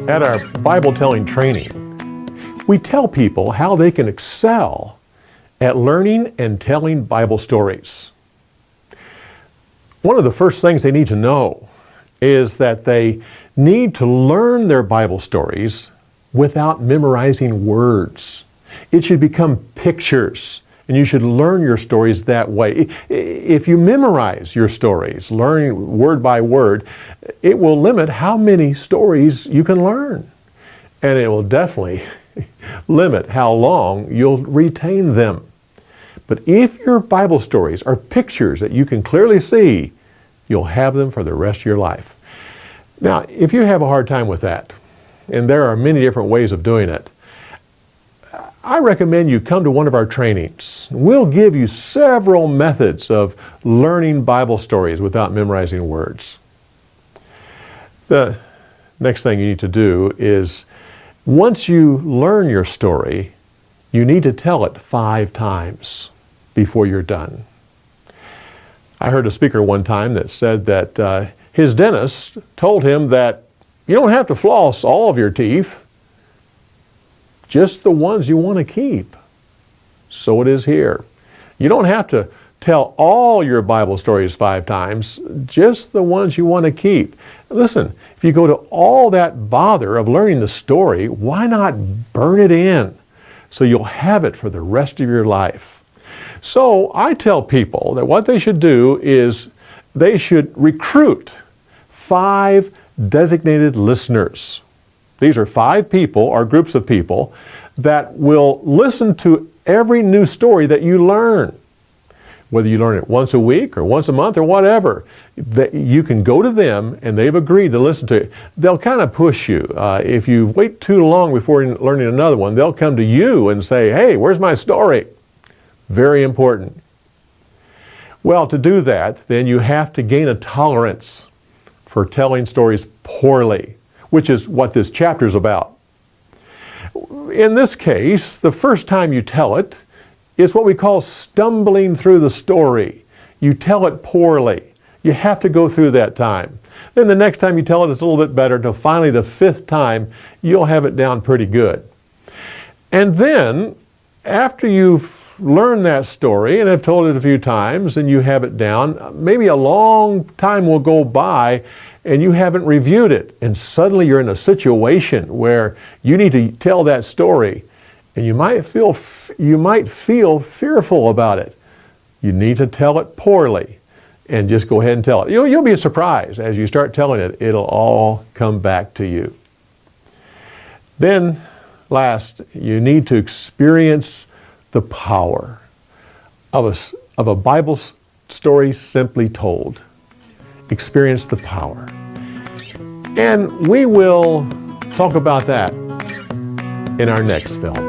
At our Bible telling training, we tell people how they can excel at learning and telling Bible stories. One of the first things they need to know is that they need to learn their Bible stories without memorizing words. It should become pictures, and you should learn your stories that way. If you memorize your stories, learning word by word, it will limit how many stories you can learn. And it will definitely limit how long you'll retain them. But if your Bible stories are pictures that you can clearly see, you'll have them for the rest of your life. Now, if you have a hard time with that, and there are many different ways of doing it, I recommend you come to one of our trainings. We'll give you several methods of learning Bible stories without memorizing words. The next thing you need to do is, once you learn your story, you need to tell it 5 times before you're done. I heard a speaker one time that said that his dentist told him that you don't have to floss all of your teeth, just the ones you want to keep. So it is here. You don't have to tell all your Bible stories 5 times, just the ones you want to keep. Listen, if you go to all that bother of learning the story, why not burn it in so you'll have it for the rest of your life? So I tell people that what they should do is they should recruit 5 designated listeners. These are 5 people, or groups of people, that will listen to every new story that you learn. Whether you learn it once a week or once a month or whatever, you can go to them and they've agreed to listen to it. They'll kind of push you. If you wait too long before learning another one, they'll come to you and say, hey, where's my story? Very important. Well, to do that, then you have to gain a tolerance for telling stories poorly, which is what this chapter is about. In this case, the first time you tell it is what we call stumbling through the story. You tell it poorly. You have to go through that time. Then the next time you tell it, it's a little bit better, until finally the 5th time, you'll have it down pretty good. And then, after you've learned that story and have told it a few times and you have it down, maybe a long time will go by and you haven't reviewed it, and suddenly you're in a situation where you need to tell that story, and you might feel fearful about it. You need to tell it poorly and just go ahead and tell it. You'll be surprised as you start telling it, it'll all come back to you. Then last, you need to experience the power of a Bible story simply told. Experience the power. And we will talk about that in our next film.